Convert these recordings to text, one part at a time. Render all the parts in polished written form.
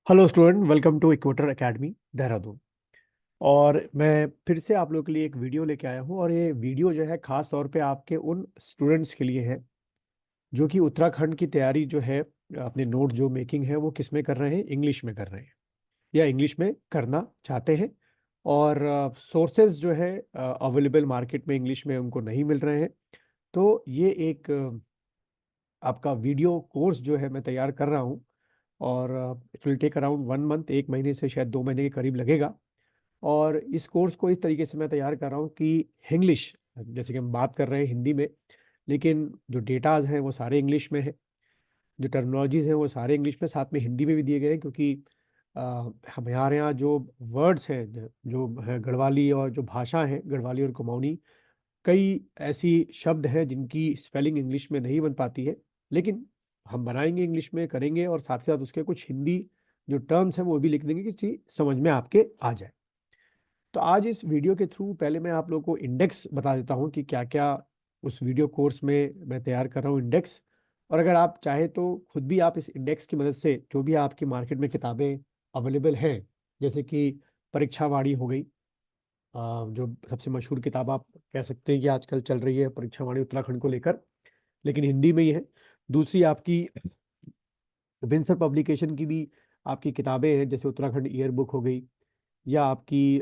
Hello student, welcome to Equator Academy Dehradun. और मैं फिर से आप लोगों के लिए एक वीडियो लेके आया हूँ, और ये वीडियो जो है खास तौर पे आपके उन स्टूडेंट्स के लिए है जो कि उत्तराखंड की तैयारी जो है, अपने नोट जो मेकिंग है वो किस में कर रहे हैं, इंग्लिश में कर रहे हैं या इंग्लिश में करना चाहते हैं। और सोर्सेज जो है अवेलेबल मार्केट में इंग्लिश में उनको नहीं मिल रहे हैं। तो ये एक आपका वीडियो कोर्स जो है मैं तैयार कर रहा हूँ, और it will take around 1 month, 1 महीने से शायद 2 महीने के करीब लगेगा। और इस कोर्स को इस तरीके से मैं तैयार कर रहा हूँ कि इंग्लिश, जैसे कि हम बात कर रहे हैं हिंदी में, लेकिन जो डेटाज हैं वो सारे इंग्लिश में है, जो टर्मिनोलॉजीज हैं वो सारे इंग्लिश में, साथ में हिंदी में भी दिए गए हैं। क्योंकि अ, हमारे यहाँ जो वर्ड्स हैं, जो है गढ़वाली, और जो भाषा है गढ़वाली और कुमाऊनी, कई ऐसी शब्द हैं जिनकी स्पेलिंग इंग्लिश में नहीं बन पाती है, लेकिन हम बनाएंगे, इंग्लिश में करेंगे, और साथ ही साथ उसके कुछ हिंदी जो टर्म्स हैं वो भी लिख देंगे कि चीज समझ में आपके आ जाए। तो आज इस वीडियो के थ्रू पहले मैं आप लोगों को इंडेक्स बता देता हूँ कि क्या क्या उस वीडियो कोर्स में मैं तैयार कर रहा हूँ, इंडेक्स। और अगर आप चाहे तो खुद भी आप इस इंडेक्स की मदद से जो भी आपकी मार्केट में किताबें अवेलेबल हैं, जैसे कि परीक्षावाड़ी हो गई, जो सबसे मशहूर किताब आप कह सकते हैं कि आजकल चल रही है, परीक्षावाणी उत्तराखंड को लेकर, लेकिन हिंदी में ही है। दूसरी आपकी विंसर पब्लिकेशन की भी आपकी किताबें हैं, जैसे उत्तराखंड ईयर बुक हो गई, या आपकी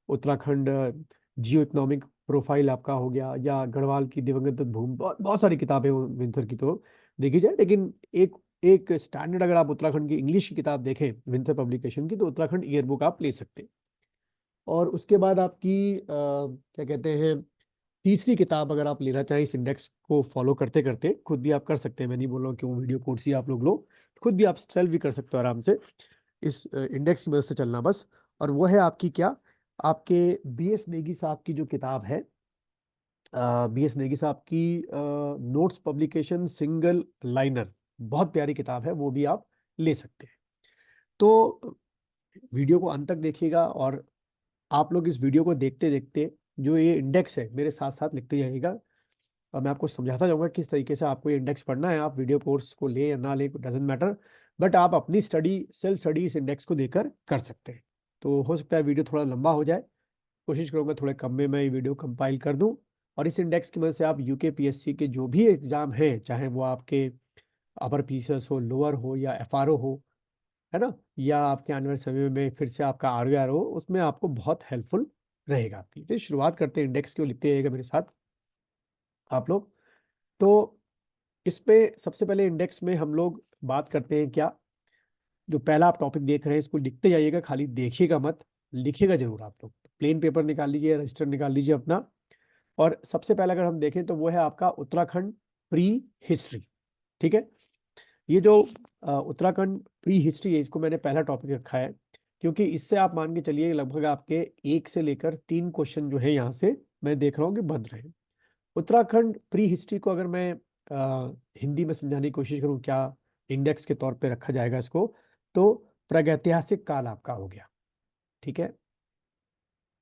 उत्तराखंड जियो इकोनॉमिक प्रोफाइल आपका हो गया, या गढ़वाल की दिवंगत दत्त भूमि, बहुत बहुत सारी किताबें हैं विंसर की तो देखी जाए। लेकिन एक एक स्टैंडर्ड अगर आप उत्तराखंड की इंग्लिश की किताब देखें विंसर पब्लिकेशन की, तो उत्तराखंड ईयर बुक आप ले सकते हैं। और उसके बाद आपकी क्या कहते हैं, तीसरी किताब अगर आप लेना चाहें, इस इंडेक्स को फॉलो करते करते खुद भी आप कर सकते हैं, मैं नहीं बोल रहा हूँ कि वो वीडियो कोर्स ही आप लोग लो, खुद भी आप सेल्फ भी कर सकते हो आराम से, इस इंडेक्स की मदद से चलना बस। और वो है आपकी क्या, आपके बी एस नेगी साहब की जो किताब है, बी एस नेगी साहब की नोट्स पब्लिकेशन सिंगल लाइनर, बहुत प्यारी किताब है, वो भी आप ले सकते हैं। तो वीडियो को अंत तक देखिएगा, और आप लोग इस वीडियो को देखते देखते जो ये इंडेक्स है मेरे साथ साथ लिखते जाइएगा। और मैं आपको समझाता जाऊंगा किस तरीके से आपको ये इंडेक्स पढ़ना है। आप वीडियो कोर्स को ले या ना ले, डजेंट मैटर, बट आप अपनी स्टडी, सेल्फ स्टडी इस इंडेक्स को देकर कर सकते हैं। तो हो सकता है वीडियो थोड़ा लंबा हो जाए, कोशिश करूंगा थोड़े कम में मैं ये वीडियो कंपाइल कर दूं। और इस इंडेक्स की मदद से आप यूके पीएससी के जो भी एग्जाम हैं, चाहे वो आपके अपर पीसीएस हो, लोअर हो, या एफआरओ हो, है ना, या आपके आने वाले समय में फिर से आपका आरवीआर हो, उसमें आपको बहुत हेल्पफुल रहेगा आपकी। तो शुरुआत करते हैं, इंडेक्स क्यों लिखते रहेगा मेरे साथ आप लोग। तो इस पे सबसे पहले इंडेक्स में हम लोग बात करते हैं क्या, जो पहला आप टॉपिक देख रहे हैं इसको लिखते जाइएगा, खाली देखिएगा मत, लिखिएगा जरूर आप लोग। प्लेन पेपर निकाल लीजिए, रजिस्टर निकाल लीजिए अपना। और सबसे पहला अगर हम देखें तो वो है आपका उत्तराखंड प्री हिस्ट्री। ठीक है, ये जो उत्तराखंड प्री हिस्ट्री है, इसको मैंने पहला टॉपिक रखा है, क्योंकि इससे आप मान के चलिए लगभग आपके 1 से लेकर 3 क्वेश्चन जो है यहाँ से मैं देख रहा हूँ कि बन रहे हैं। उत्तराखंड प्री हिस्ट्री को अगर मैं हिंदी में समझाने की कोशिश करूँ, क्या इंडेक्स के तौर पे रखा जाएगा इसको, तो प्रागैतिहासिक काल आपका हो गया। ठीक है,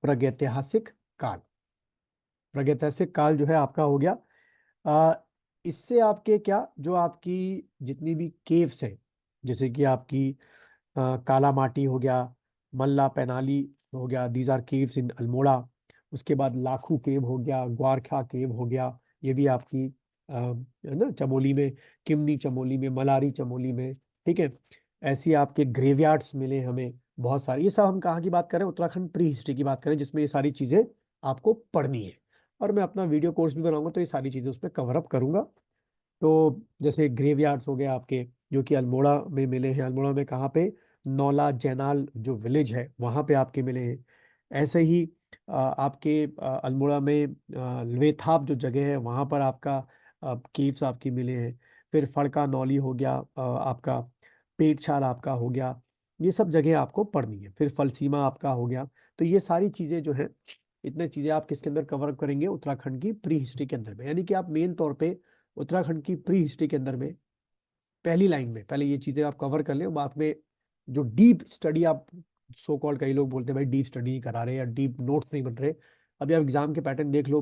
प्रागैतिहासिक काल, प्रागैतिहासिक काल जो है आपका हो गया। आ, इससे आपके क्या, जो आपकी जितनी भी केव्स हैं, जैसे कि आपकी काला माटी हो गया, मल्ला पैनाली हो गया, these are caves in Almora. उसके बाद लाखू केव हो गया, ग्वारखा केव हो गया, ये भी आपकी है ना, चमोली में, किमनी चमोली में, मलारी चमोली में। ठीक है, ऐसी आपके ग्रेवयार्ड्स मिले हमें बहुत सारे। ये सब हम कहाँ की बात करें, उत्तराखंड प्री हिस्ट्री की बात करें, जिसमें ये सारी चीजें आपको पढ़नी है। और मैं अपना वीडियो कोर्स भी बनाऊंगा तो ये सारी चीजें उसमें कवर अप करूंगा। तो जैसे ग्रेवयार्ड्स हो गए आपके, जो कि अल्मोड़ा में मिले हैं, अल्मोड़ा में कहाँ पे, नौला जैनाल जो विलेज है वहाँ पे आपके मिले हैं। ऐसे ही आपके अल्मोड़ा में लवेथाप जो जगह है वहाँ पर आपका केव्स आपकी मिले हैं। फिर फड़का नौली हो गया, आपका पेटछाल आपका हो गया, ये सब जगह आपको पढ़नी है। फिर फलसीमा आपका हो गया। तो ये सारी चीज़ें जो है, इतने चीज़ें आप किसके अंदर कवर अप करेंगे, उत्तराखंड की प्री हिस्ट्री के अंदर में। यानी कि आप मेन तौर पे उत्तराखंड की प्री हिस्ट्री के अंदर में पहली लाइन में पहले ये चीजें आप कवर कर लें, बाद में जो डीप स्टडी आप, सो कॉल्ड कई लोग बोलते हैं भाई डीप स्टडी नहीं करा रहे या डीप नोट्स नहीं बन रहे। अभी आप एग्जाम के पैटर्न देख लो,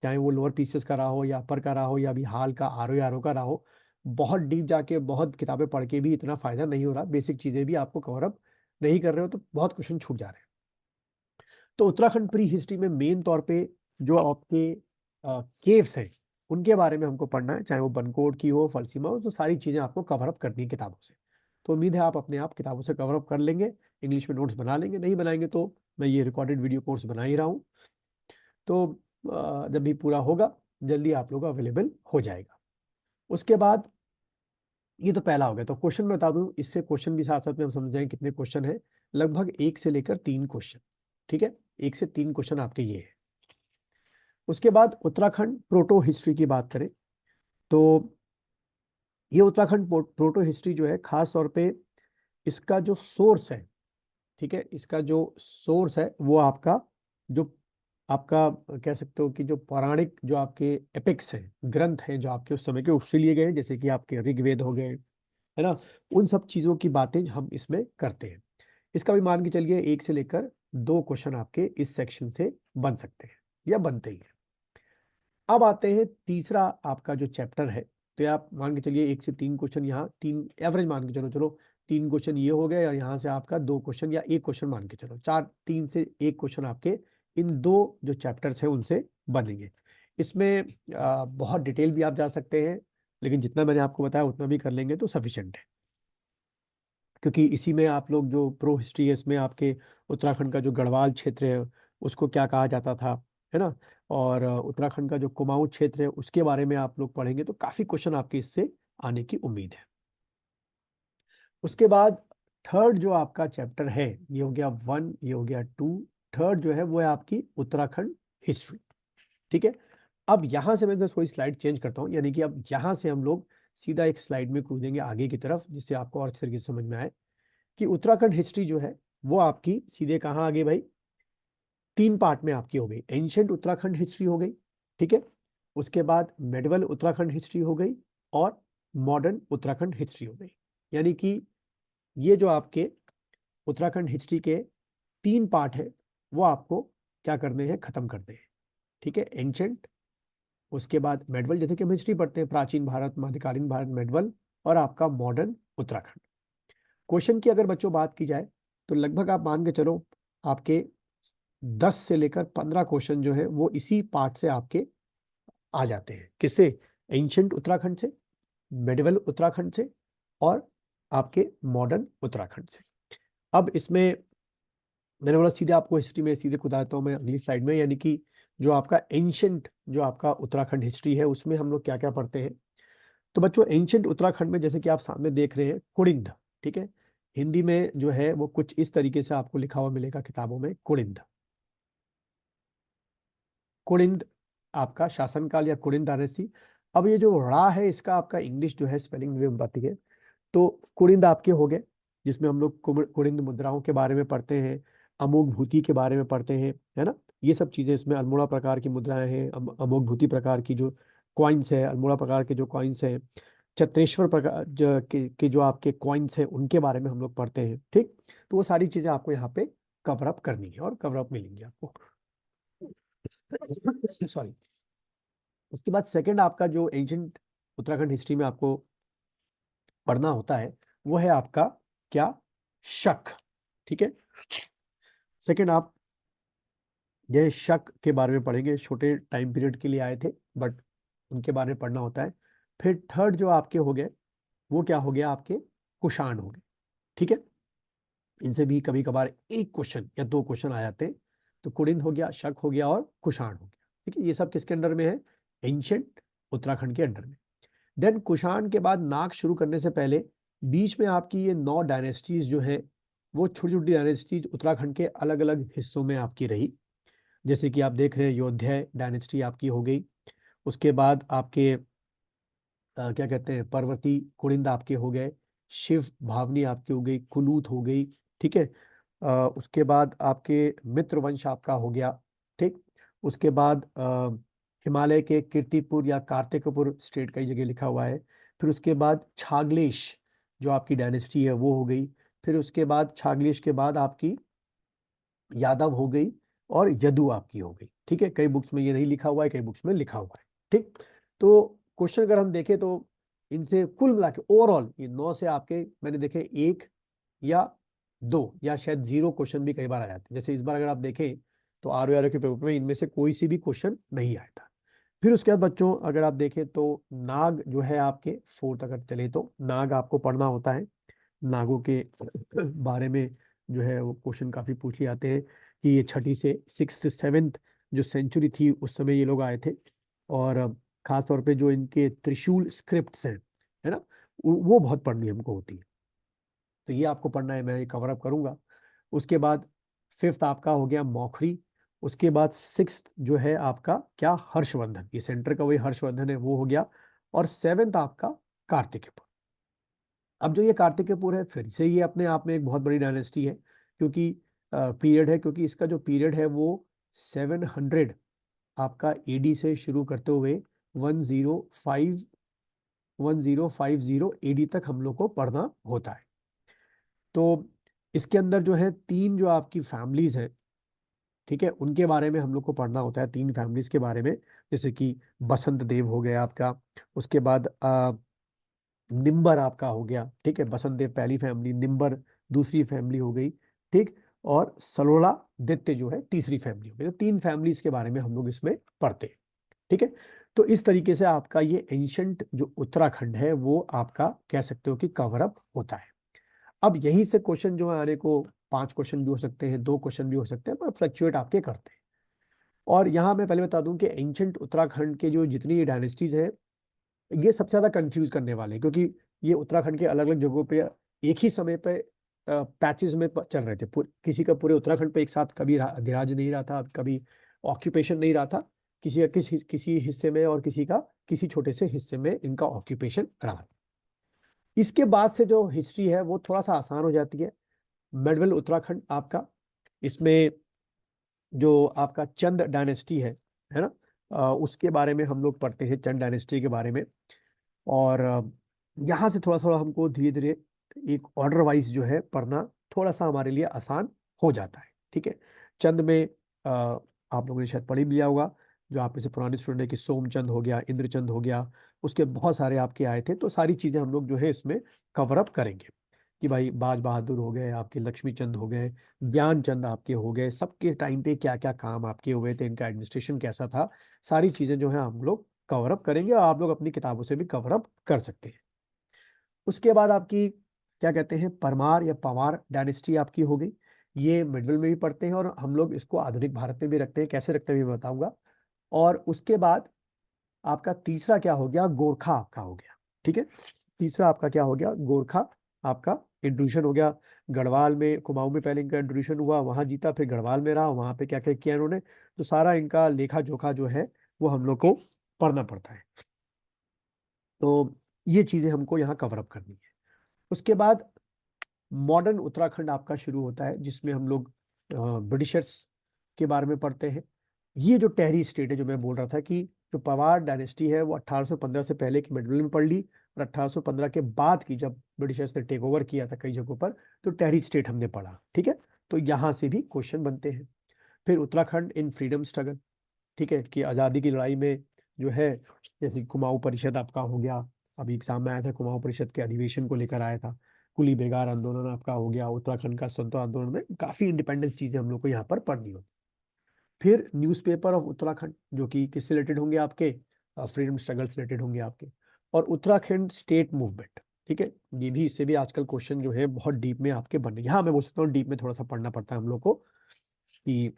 चाहे वो लोअर पीसीएस का रहा हो, या अपर का रहा हो, या अभी हाल का आरओ का रहा हो, बहुत डीप जाके बहुत किताबें पढ़ के भी इतना फायदा नहीं हो रहा, बेसिक चीजें भी आपको कवर अप नहीं कर रहे हो तो बहुत क्वेश्चन छूट जा रहे हैं। तो उत्तराखंड प्री हिस्ट्री में मेन तौर पे जो आपके केव्स हैं उनके बारे में हमको पढ़ना है, चाहे वो बनकोट की हो, फलसीमा हो, तो सारी चीजें आपको कवर अप करनी है किताबों से। तो उम्मीद है आप अपने आप किताबों से कवर अप कर लेंगे, इंग्लिश में नोट्स बना लेंगे। नहीं बनाएंगे तो मैं ये रिकॉर्डेड वीडियो कोर्स बना ही रहा हूँ, तो जब भी पूरा होगा जल्दी आप लोग अवेलेबल हो जाएगा। उसके बाद ये तो पहला हो गया। तो क्वेश्चन मैं बता दूं, इससे क्वेश्चन भी साथ साथ में हम समझ जाएंगे कितने क्वेश्चन है। लगभग 1 से लेकर 3 क्वेश्चन, ठीक है, 1 से 3 क्वेश्चन आपके ये है। उसके बाद उत्तराखंड प्रोटो हिस्ट्री की बात करें तो ये उत्तराखंड प्रोटो हिस्ट्री जो है खास तौर पे इसका जो सोर्स है, ठीक है, इसका जो सोर्स है वो आपका जो आपका कह सकते हो कि जो पौराणिक जो आपके एपिक्स हैं, ग्रंथ हैं जो आपके उस समय के उससे लिए गए हैं, जैसे कि आपके ऋग्वेद हो गए, है ना, उन सब चीजों की बातें हम इसमें करते हैं। इसका भी मान के चलिए 1 से लेकर 2 क्वेश्चन आपके इस सेक्शन से बन सकते हैं या बनते ही हैं। अब आते हैं तीसरा आपका जो चैप्टर है, तो आप मान के चलिए 1 से 3 क्वेश्चन, यहाँ 3 एवरेज मान के चलो, 3 क्वेश्चन ये हो गए और यहाँ से आपका 2 क्वेश्चन या 1 क्वेश्चन मान के चलो, 4, 3 से 1 क्वेश्चन आपके इन 2 जो चैप्टर्स हैं उनसे बनेंगे। इसमें बहुत डिटेल भी आप जा सकते हैं, लेकिन जितना मैंने आपको बताया उतना भी कर लेंगे तो सफिशिएंट है, क्योंकि इसी में आप लोग जो प्रो हिस्ट्री है इसमें आपके उत्तराखंड का जो गढ़वाल क्षेत्र है उसको क्या कहा जाता था, है ना, और उत्तराखंड का जो कुमाऊं क्षेत्र है उसके बारे में आप लोग पढ़ेंगे तो काफी क्वेश्चन आपके इससे आने की उम्मीद है। उसके बाद थर्ड जो आपका चैप्टर है, ये हो गया 1, ये हो गया 2, थर्ड जो है वो है आपकी उत्तराखंड हिस्ट्री, ठीक है। अब यहां से मैं थोड़ी स्लाइड चेंज करता हूं, यानी कि अब यहां से हम लोग सीधा एक स्लाइड में कूदेंगे आगे की तरफ, जिससे आपको और अच्छे तरीके से समझ में आए कि उत्तराखंड हिस्ट्री जो है वो आपकी सीधे कहाँ आ गई भाई, 3 पार्ट में आपकी हो गई। एंशियंट उत्तराखंड हिस्ट्री हो गई, ठीक है, उसके बाद मेडिवल उत्तराखंड हिस्ट्री हो गई, और मॉडर्न उत्तराखंड हिस्ट्री हो गई। यानी कि ये जो आपके उत्तराखंड हिस्ट्री के 3 पार्ट है वो आपको क्या करने हैं, खत्म करने हैं, ठीक है। एंशियंट, उसके बाद मेडवल, जैसे कि हम हिस्ट्री पढ़ते हैं, प्राचीन भारत, मध्यकालीन भारत, मेडवल, और आपका मॉडर्न उत्तराखंड। क्वेश्चन की अगर बच्चों बात की जाए तो लगभग आप मान के चलो आपके 10 से लेकर 15 क्वेश्चन जो है वो इसी पार्ट से आपके आ जाते हैं। किससे? एंशियंट उत्तराखंड से, मेडिवल उत्तराखंड से, और आपके मॉडर्न उत्तराखंड से। अब इसमें मैंने बोला सीधे आपको हिस्ट्री में सीधे खुदाता हूँ मैं अगली स्लाइड में, यानी कि जो आपका एंशियंट जो आपका उत्तराखंड हिस्ट्री है उसमें हम लोग क्या क्या पढ़ते हैं। तो बच्चों एंशियंट उत्तराखंड में जैसे कि आप सामने देख रहे हैं कुड़िंद, ठीक है, हिंदी में जो है वो कुछ इस तरीके से आपको लिखा हुआ मिलेगा किताबों में, कुड़िंद। कुड़िंद आपका शासनकाल या कुड़िंद डायनेस्टी। अब ये जो रा है इसका आपका इंग्लिश जो है स्पेलिंग में बताती है, तो कुड़िंद आपके हो गए, जिसमें हम लोग कुड़िंद मुद्राओं के बारे में पढ़ते हैं, अमोघ भूति के बारे में पढ़ते हैं, है ना, ये सब चीजें इसमें अल्मोड़ा प्रकार की मुद्राएं हैं, अमोघ भूति प्रकार की जो कॉइन्स है, अल्मोड़ा प्रकार के जो कॉइन्स हैं, चत्रेश्वर प्रकार के जो आपके कॉइन्स हैं उनके बारे में हम लोग पढ़ते हैं, ठीक। तो वो सारी चीजें आपको यहाँ पे कवर अप करनी है और कवर अप मिलेंगी आपको। सॉरी। उसके बाद सेकंड आपका जो एंशियंट उत्तराखंड हिस्ट्री में आपको पढ़ना होता है वो है आपका क्या, शक, ठीक है। सेकंड आप ये शक के बारे में पढ़ेंगे, छोटे टाइम पीरियड के लिए आए थे बट उनके बारे में पढ़ना होता है। फिर थर्ड जो आपके हो गए वो क्या हो गया, आपके कुषाण हो गए, ठीक है। इनसे भी कभी कभार 1 क्वेश्चन या 2 क्वेश्चन आ जाते हैं। तो कुड़िंद हो गया, शक हो गया और कुषाण हो गया, ठीक है। ये सब किसके अंडर में है, एंशियंट उत्तराखंड के अंडर में। देन कुषाण के बाद नाग शुरू करने से पहले बीच में आपकी ये 9 डायनेस्टीज जो है वो छोटी छोटी डायनेस्टीज उत्तराखंड के अलग अलग हिस्सों में आपकी रही। जैसे कि आप देख रहे हैं योध्या डायनेस्टी आपकी हो गई, उसके बाद आपके क्या कहते हैं पर्वती कुड़िंद आपके हो गए, शिव भावनी आपकी हो गई, कुलूत हो गई, ठीक है। उसके बाद आपके मित्र वंश आपका हो गया, ठीक। उसके बाद हिमालय के कीर्तिपुर या कार्तिकपुर स्टेट कई जगह लिखा हुआ है। फिर उसके बाद छागलेश जो आपकी डायनेस्टी है वो हो गई। फिर उसके बाद छागलेश के बाद आपकी यादव हो गई और यदु आपकी हो गई, ठीक है। कई बुक्स में ये नहीं लिखा हुआ है, कई बुक्स में लिखा हुआ है, ठीक। तो क्वेश्चन अगर हम देखें तो इनसे कुल मिला के ओवरऑल ये 9 से आपके मैंने देखे 1 या 2 या शायद 0 क्वेश्चन भी कई बार आ जाते हैं। जैसे इस बार अगर आप देखें तो RORO के पेपर में इनमें से कोई सी भी क्वेश्चन नहीं आया था। फिर उसके बाद बच्चों अगर आप देखें तो नाग जो है आपके 4th अगर चले तो नाग आपको पढ़ना होता है। नागों के बारे में जो है वो क्वेश्चन काफी पूछ लिए जाते हैं कि ये 6ठी से 6th 7th जो सेंचुरी थी उस समय ये लोग आए थे। और खास तौर पे जो इनके त्रिशूल स्क्रिप्ट्स हैं, है ना, वो बहुत पढ़नी हमको होती है। तो ये आपको पढ़ना है, मैं ये कवर अप करूंगा। उसके बाद 5th आपका हो गया मौखरी। उसके बाद 6th जो है आपका क्या, हर्षवर्धन, ये सेंटर का वही हर्षवर्धन है, वो हो गया। और 7th आपका कार्तिकेय। अब जो ये कार्तिकेयपुर है फिर से ये अपने आप में एक बहुत बड़ी डायनेस्टी है, क्योंकि पीरियड है, क्योंकि इसका जो पीरियड है वो 700 आपका एडी से शुरू करते हुए 1050 एडी तक हम लोग को पढ़ना होता है। तो इसके अंदर जो है 3 जो आपकी फैमिलीज हैं, ठीक है, उनके बारे में हम लोग को पढ़ना होता है, 3 फैमिलीज के बारे में। जैसे कि बसंत देव हो गया आपका, उसके बाद निम्बर आपका हो गया, ठीक है, बसंत देव पहली फैमिली, निम्बर दूसरी फैमिली हो गई, ठीक, और सलोला दित्य जो है तीसरी फैमिली हो गई। तो 3 फैमिलीज के बारे में हम लोग इसमें पढ़ते हैं, ठीक है। तो इस तरीके से आपका ये एंशंट जो उत्तराखंड है वो आपका कह सकते हो कि कवर अप होता है। अब यहीं से क्वेश्चन जो है आने को 5 क्वेश्चन भी हो सकते हैं, 2 क्वेश्चन भी हो सकते हैं, पर फ्लक्चुएट आपके करते हैं। और यहाँ मैं पहले बता दूं कि एंशंट उत्तराखंड के जो जितनी डायनेस्टीज हैं ये सबसे ज्यादा कंफ्यूज करने वाले हैं, क्योंकि ये उत्तराखंड के अलग अलग जगहों पे एक ही समय पे पैचेस में चल रहे थे। किसी का पूरे उत्तराखंड पे एक साथ कभी अधिराज नहीं रहा था, कभी ऑक्यूपेशन नहीं रहा था, किसी का किसी हिस्से में और किसी का किसी छोटे से हिस्से में इनका ऑक्यूपेशन रहा। इसके बाद से जो हिस्ट्री है वो थोड़ा सा आसान हो जाती है। मेडवल उत्तराखंड आपका, इसमें जो आपका चंद डायनेस्टी है ना, उसके बारे में हम लोग पढ़ते हैं, चंद डायनेस्टी के बारे में। और यहाँ से थोड़ा थोड़ा हमको धीरे धीरे एक ऑर्डर वाइज जो है पढ़ना थोड़ा सा हमारे लिए आसान हो जाता है, ठीक है। चंद में आप लोगों ने शायद पढ़ ही लिया होगा, जो आप में से पुराने स्टूडेंट है, कि सोमचंद हो गया, इंद्रचंद हो गया, उसके बहुत सारे आपके आए थे। तो सारी चीजें हम लोग जो है इसमें कवर अप करेंगे, कि भाई बाज बहादुर हो गए आपके, लक्ष्मी चंद हो गए, ज्ञान चंद आपके हो गए, सबके टाइम पे क्या क्या काम आपके हुए थे, इनका एडमिनिस्ट्रेशन कैसा था, सारी चीजें जो है हम लोग कवर अप करेंगे, और आप लोग अपनी किताबों से भी कवर अप कर सकते हैं। उसके बाद आपकी क्या कहते हैं, परमार या पवार डायनेस्टी आपकी हो गई। ये मिडिल में भी पढ़ते हैं और हम लोग इसको आधुनिक भारत में भी रखते हैं, कैसे रखते हैं भी बताऊंगा। और उसके बाद आपका तीसरा क्या हो गया, गोरखा आपका हो गया, ठीक है। तीसरा आपका क्या हो गया, गोरखा आपका इंट्रोड्यूशन हो गया। गढ़वाल में, कुमाऊं में पहले इनका इंट्रोड्यूशन हुआ, वहां जीता, फिर गढ़वाल में रहा, वहां पे क्या क्या किया इन्होंने, तो सारा इनका लेखा जोखा जो है वो हम लोग को पढ़ना पड़ता है। तो ये चीजें हमको यहाँ कवर अप करनी है। उसके बाद मॉडर्न उत्तराखंड आपका शुरू होता है, जिसमें हम लोग ब्रिटिशर्स के बारे में पढ़ते हैं। ये जो टेहरी स्टेट है, जो मैं बोल रहा था कि जो पवार डायनेस्टी है वो 1815 से पहले की मिडिल में पढ़ ली, और 1815 के बाद की जब ब्रिटिशर्स ने टेक ओवर किया था कई जगहों पर, तो टेहरी स्टेट हमने पढ़ा, ठीक है। तो यहाँ से भी क्वेश्चन बनते हैं। फिर उत्तराखंड इन फ्रीडम स्ट्रगल, ठीक है, कि आज़ादी की लड़ाई में जो है, जैसे कुमाऊं परिषद आपका हो गया, अभी एग्जाम में आया था, कुमाऊं परिषद के अधिवेशन को लेकर आया था। कुली बेगार आंदोलन आपका हो गया, उत्तराखंड का स्वतंत्र आंदोलन, में काफी इंडिपेंडेंस चीजें हम लोग को यहाँ पर पढ़नी होती। फिर न्यूज़पेपर ऑफ उत्तराखंड, जो कि किससे रिलेटेड होंगे आपके, फ्रीडम स्ट्रगल से रिलेटेड होंगे आपके। और उत्तराखंड स्टेट मूवमेंट, ठीक है, ये भी, इससे भी आजकल क्वेश्चन जो है बहुत डीप में आपके बन रहे हैं। यहाँ मैं बोल सकता हूँ डीप में थोड़ा सा पढ़ना पड़ता है हम लोग को, कि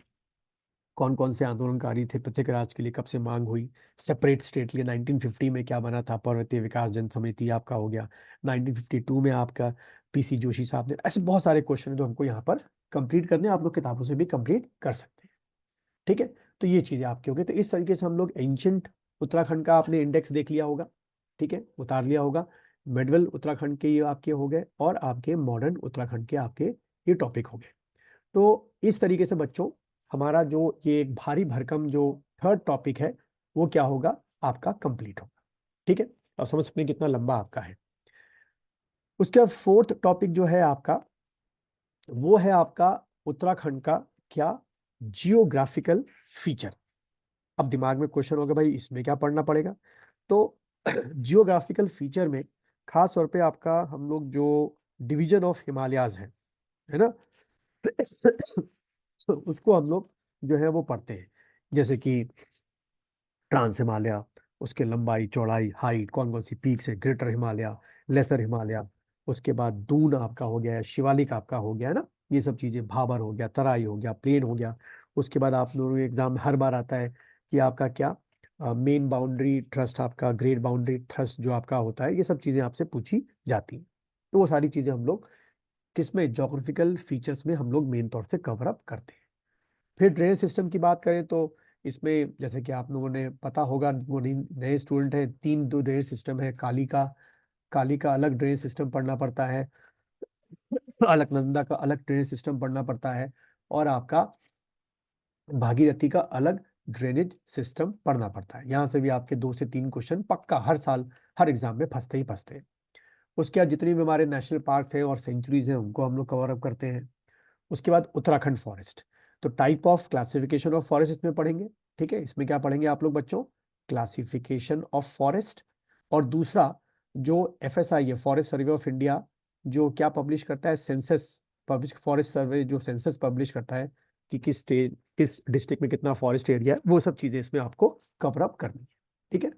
कौन कौन से आंदोलनकारी थे, पृथक राज के लिए कब से मांग हुई, सेपरेट स्टेट के लिए 1950 में क्या बना था, पर्वतीय विकास जन समिति आपका हो गया, 1952 में आपका PC जोशी साहब ने, ऐसे बहुत सारे क्वेश्चन हैं जो हमको यहाँ पर कंप्लीट करने हैं, आप लोग किताबों से भी कंप्लीट कर सकते हैं, ठीक है। तो ये चीजें आपके हो गई। तो इस तरीके से हम लोग एंशियंट उत्तराखंड का आपने इंडेक्स देख लिया होगा, ठीक है, उतार लिया होगा। मेडवल उत्तराखंड के ये आपके हो गए, और आपके मॉडर्न उत्तराखंड के आपके ये टॉपिक हो गए। तो इस तरीके से बच्चों हमारा जो ये एक भारी भरकम जो थर्ड टॉपिक है वो क्या होगा, आपका कंप्लीट होगा, ठीक है। आप समझ सकते हैं कितना लंबा आपका है। उसके बाद फोर्थ टॉपिक जो है आपका, वो है आपका उत्तराखंड का क्या, जियोग्राफिकल फीचर। अब दिमाग में क्वेश्चन होगा भाई इसमें क्या पढ़ना पड़ेगा। तो जियोग्राफिकल फीचर में खास तौर पे आपका हम लोग जो डिवीजन ऑफ हिमालयाज है ना, तो उसको हम लोग जो है वो पढ़ते हैं। जैसे कि ट्रांस हिमालय, उसके लंबाई चौड़ाई हाइट, कौन कौन सी पीक्स है, ग्रेटर हिमालय, लेसर हिमालय, उसके बाद दून आपका हो गया, शिवालिक आपका हो गया है ना, ये सब चीजें, भाबर हो गया, तराई हो गया, प्लेन हो गया। उसके बाद आप लोगों के एग्जाम में हर बार आता है कि आपका क्या मेन बाउंड्री थ्रस्ट, आपका ग्रेट बाउंड्री थ्रस्ट जो आपका होता है, ये सब चीजें आपसे पूछी जाती हैं। तो वो सारी चीजें हम लोग किसमें, जोग्राफिकल फीचर्स में हम लोग मेन तौर से कवर अप करते हैं। फिर ड्रेनेज सिस्टम की बात करें तो इसमें जैसे कि आप लोगों ने पता होगा, वो नए स्टूडेंट हैं, तीन दो ड्रेनेज सिस्टम है। काली का अलग ड्रेनेज सिस्टम पढ़ना पड़ता है, अलकनंदा का अलग ड्रेनेज सिस्टम पढ़ना पड़ता है, और आपका भागीरथी का अलग ड्रेनेज सिस्टम पढ़ना पड़ता है। यहाँ से भी आपके 2 से 3 क्वेश्चन पक्का हर साल हर एग्जाम में फंसते ही फंसते हैं। उसके बाद जितनी भी हमारे नेशनल पार्क्स हैं और सेंचुरीज हैं उनको हम लोग कवर अप करते हैं। उसके बाद उत्तराखंड फॉरेस्ट, तो type of classification of forest इसमें पढ़ेंगे। ठीक है, इसमें क्या पढ़ेंगे आप लोग बच्चों, क्लासिफिकेशन ऑफ फॉरेस्ट। और दूसरा जो एफएसआई है, फॉरेस्ट सर्वे ऑफ इंडिया, जो क्या पब्लिश करता है, सेंसस पब्लिश, फॉरेस्ट सर्वे जो सेंसस पब्लिश करता है कि किस स्टेट किस डिस्ट्रिक्ट में कितना फॉरेस्ट एरिया है, वो सब चीजें इसमें आपको कवर अप करनी है। ठीक है,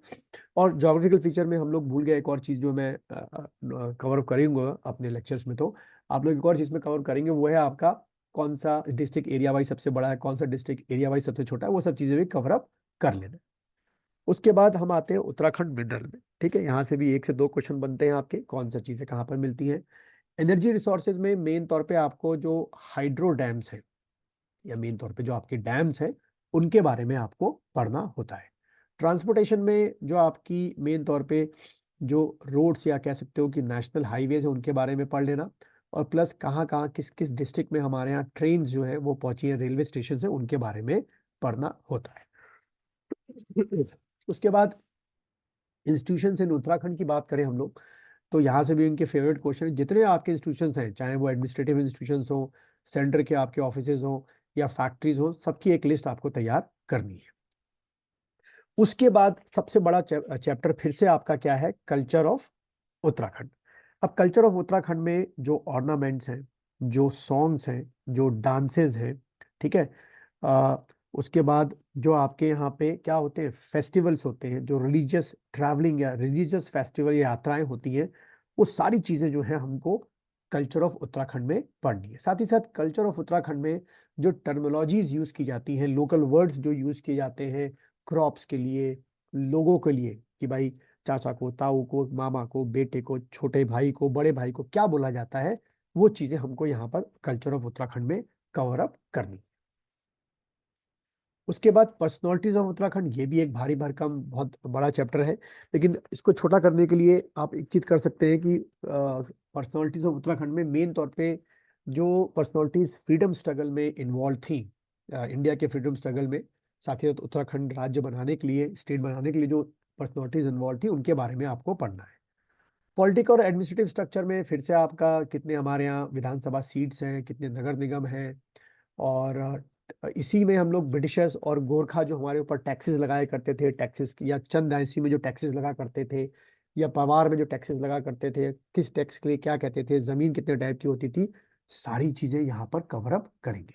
और जोग्राफिकल फीचर में हम लोग भूल गए एक और चीज जो मैं कवर अप करूंगा अपने लेक्चर्स में। तो आप लोग एक और चीज में कवर करेंगे, वो है आपका कौन सा डिस्ट्रिक्ट एरिया वाइज सबसे बड़ा है, कौन सा डिस्ट्रिक्ट एरिया वाइज सबसे छोटा है, वो सब चीजें भी कवर अप कर लेना। उसके बाद हम आते हैं उत्तराखंड मिनरल में। ठीक है, यहाँ से भी 1 से 2 क्वेश्चन बनते हैं आपके, कौन सा चीजें कहाँ पर मिलती हैं। एनर्जी रिसोर्सेज में मेन तौर पे आपको जो हाइड्रो डैम्स है, या मेन तौर पे जो आपके डैम्स हैं, उनके बारे में आपको पढ़ना होता है। ट्रांसपोर्टेशन में जो आपकी मेन तौर पे जो रोड्स या कह सकते हो कि नेशनल हाईवेज है, उनके बारे में पढ़ लेना। और प्लस कहाँ कहाँ किस किस डिस्ट्रिक्ट में हमारे यहाँ ट्रेन जो है वो पहुंची है, रेलवे स्टेशन है, उनके बारे में पढ़ना होता है। उसके बाद इंस्टीट्यूशन इन उत्तराखंड की बात करें हम लोग, तो यहाँ से भी इनके फेवरेट क्वेश्चन, जितने आपके इंस्टीट्यूशन हैं, चाहे वो एडमिनिस्ट्रेटिव इंस्टीट्यूशन हो, सेंटर के आपके ऑफिस हो, या फैक्ट्रीज हो, सबकी एक लिस्ट आपको तैयार करनी है। उसके बाद सबसे बड़ा चैप्टर फिर से आपका क्या है, कल्चर ऑफ उत्तराखंड। अब कल्चर ऑफ उत्तराखंड में जो ऑर्नामेंट्स हैं, जो सॉन्ग्स हैं, जो डांसेस हैं, ठीक है, आ, उसके बाद जो आपके यहाँ पे क्या होते हैं, फेस्टिवल्स होते हैं, जो रिलीजियस ट्रैवलिंग या रिलीजियस फेस्टिवल या यात्राएं होती हैं, वो सारी चीजें जो है हमको कल्चर ऑफ उत्तराखंड में पढ़नी है। साथ ही साथ कल्चर ऑफ उत्तराखंड में जो टर्मिनोलॉजीज यूज की जाती हैं, लोकल वर्ड्स जो यूज किए जाते हैं क्रॉप्स के लिए, लोगों के लिए, कि भाई चाचा को, ताऊ को, मामा को, बेटे को, छोटे भाई को, बड़े भाई को क्या बोला जाता है, वो चीजें हमको यहाँ पर कल्चर ऑफ उत्तराखंड में कवर अप करनी। उसके बाद पर्सनालिटीज ऑफ उत्तराखंड, ये भी एक भारी भरकम बहुत बड़ा चैप्टर है, लेकिन इसको छोटा करने के लिए आप एक चीज कर सकते हैं कि पर्सनालिटीज ऑफ उत्तराखंड में मेन तौर पे जो पर्सनालिटीज फ्रीडम स्ट्रगल में इन्वॉल्व थी, इंडिया के फ्रीडम स्ट्रगल में, साथ ही साथ उत्तराखंड राज्य बनाने के लिए, स्टेट बनाने के लिए जो पर्सनालिटीज इन्वॉल्व थी, उनके बारे में आपको पढ़ना है। पॉलिटिकल और एडमिनिस्ट्रेटिव स्ट्रक्चर में फिर से आपका कितने हमारे यहाँ विधानसभा सीट्स हैं, कितने नगर निगम हैं, और इसी में हम लोग ब्रिटिशर्स और गोरखा जो हमारे ऊपर टैक्सेस लगाया करते थे, टैक्सेस या चंद ऐसी में जो टैक्सेस लगा करते थे, या पवार में जो टैक्सेस लगा करते थे, किस टैक्स के लिए क्या कहते थे, जमीन कितने टाइप की होती थी, सारी चीजें यहाँ पर कवर अप करेंगे।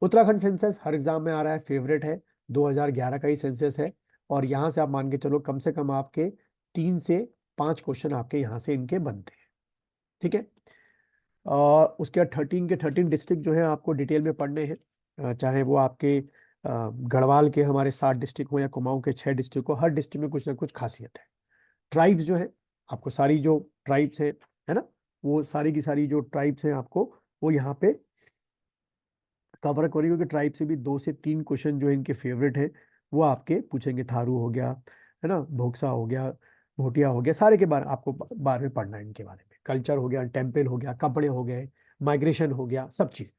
उत्तराखंड सेंसस हर एग्जाम में आ रहा है, फेवरेट है, 2011 का ही सेंसस है, और यहाँ से आप मान के चलो कम से कम आपके 3 से 5 क्वेश्चन आपके यहाँ से इनके बनते हैं। ठीक है, और उसके बाद 13 के 13 डिस्ट्रिक्ट जो है आपको डिटेल में पढ़ने हैं, चाहे वो आपके गढ़वाल के हमारे 7 डिस्ट्रिक्ट हो, या कुमाऊं के 6 डिस्ट्रिक्ट हो, हर डिस्ट्रिक्ट में कुछ ना कुछ खासियत है। ट्राइब्स जो है, आपको सारी जो ट्राइब्स है ना, वो सारी की सारी जो ट्राइब्स हैं आपको वो यहाँ पे कवर करेंगे, क्योंकि ट्राइब से भी 2 से 3 क्वेश्चन जो इनके फेवरेट हैं वो आपके पूछेंगे। थारू हो गया, है ना, भोक्सा हो गया, भोटिया हो गया, सारे के बारे आपको बारे में पढ़ना है, इनके बारे में। कल्चर हो गया, टेम्पल हो गया, कपड़े हो गए, माइग्रेशन हो गया, सब चीज।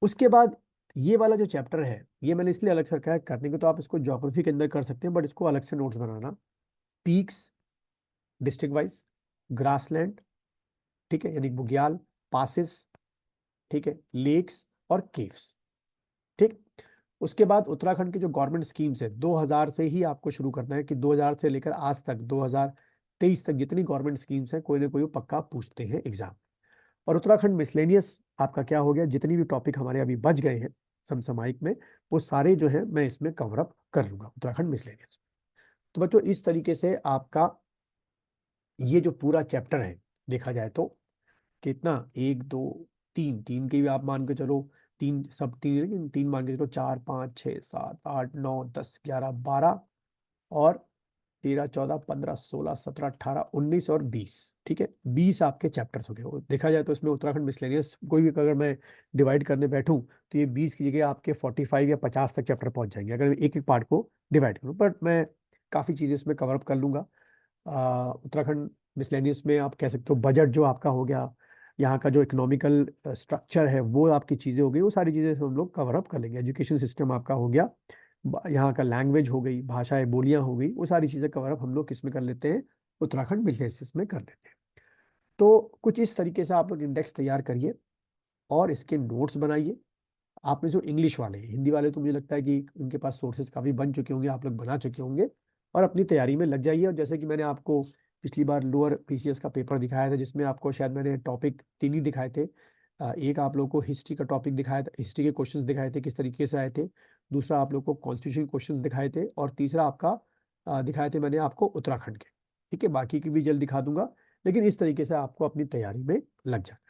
उसके बाद ये वाला जो चैप्टर है, ये मैंने इसलिए अलग से रखा है, करने को तो आप इसको ज्योग्राफी के अंदर कर सकते हैं, बट इसको अलग से नोट्स बनाना। पीक्स डिस्ट्रिक्ट वाइज, ग्रासलैंड, ठीक है, यानी बुग्याल, पासिस, ठीक है, लेक्स और केव्स। ठीक, उसके बाद उत्तराखंड की जो गवर्नमेंट स्कीम्स है 2000 से ही आपको शुरू करना है कि 2000 से लेकर आज तक 2023 तक जितनी गवर्नमेंट स्कीम्स हैं कोई ना कोई वो पक्का पूछते हैं एग्जाम। और उत्तराखंड मिसलेनियस आपका क्या हो गया, जितनी भी टॉपिक हमारे अभी बच गए हैं समसामयिक में वो सारे जो है मैं इसमें कवर अप कर लूंगा उत्तराखंड मिसलेनियस। तो बच्चों इस तरीके से आपका ये जो पूरा चैप्टर है देखा जाए तो कितना, एक दो तीन, तीन के भी आप मान के चलो, तीन सब तीन, लेकिन तीन मान के चलो, 4 5 6 7 8 9 10 11 12 और 13 14 15 16 17 18 19 और 20, ठीक है 20 आपके चैप्टर्स हो गए। देखा जाए तो इसमें उत्तराखंड मिसलेनियस कोई भी अगर मैं डिवाइड करने बैठूं तो ये 20 की जगह आपके 45 या 50 तक चैप्टर पहुंच जाएंगे अगर एक एक पार्ट को डिवाइड करूं, बट मैं काफ़ी चीज़ें इसमें कवर अप कर लूंगा। उत्तराखंड मिसलेनियस में आप कह सकते हो बजट जो आपका हो गया, यहाँ का जो इकोनॉमिकल स्ट्रक्चर है वो आपकी चीज़ें हो गई, वो सारी चीज़ें हम लोग कवर अप कर लेंगे। एजुकेशन सिस्टम आपका हो गया, यहाँ का लैंग्वेज हो गई, भाषाएं बोलियां हो गई, वो सारी चीज़ें कवर अप हम लोग किस में कर लेते हैं, उत्तराखंड मिसलेनियस में कर लेते हैं। तो कुछ इस तरीके से आप लोग इंडेक्स तैयार करिए और इसके नोट्स बनाइए। आप में जो इंग्लिश वाले हैं, हिंदी वाले तो मुझे लगता है कि उनके पास सोर्सेज काफ़ी बन चुके होंगे, आप लोग बना चुके होंगे और अपनी तैयारी में लग जाइए। और जैसे कि मैंने आपको पिछली बार लोअर पीसीएस का पेपर दिखाया था जिसमें आपको शायद मैंने टॉपिक तीन ही दिखाए थे। एक आप लोग को हिस्ट्री का टॉपिक दिखाया था, हिस्ट्री के क्वेश्चंस दिखाए थे किस तरीके से आए थे। दूसरा आप लोग को कॉन्स्टिट्यूशन क्वेश्चन दिखाए थे और तीसरा आपका दिखाए थे मैंने आपको उत्तराखंड के। ठीक है, बाकी की भी जल्द दिखा दूंगा, लेकिन इस तरीके से आपको अपनी तैयारी में लग जाना है।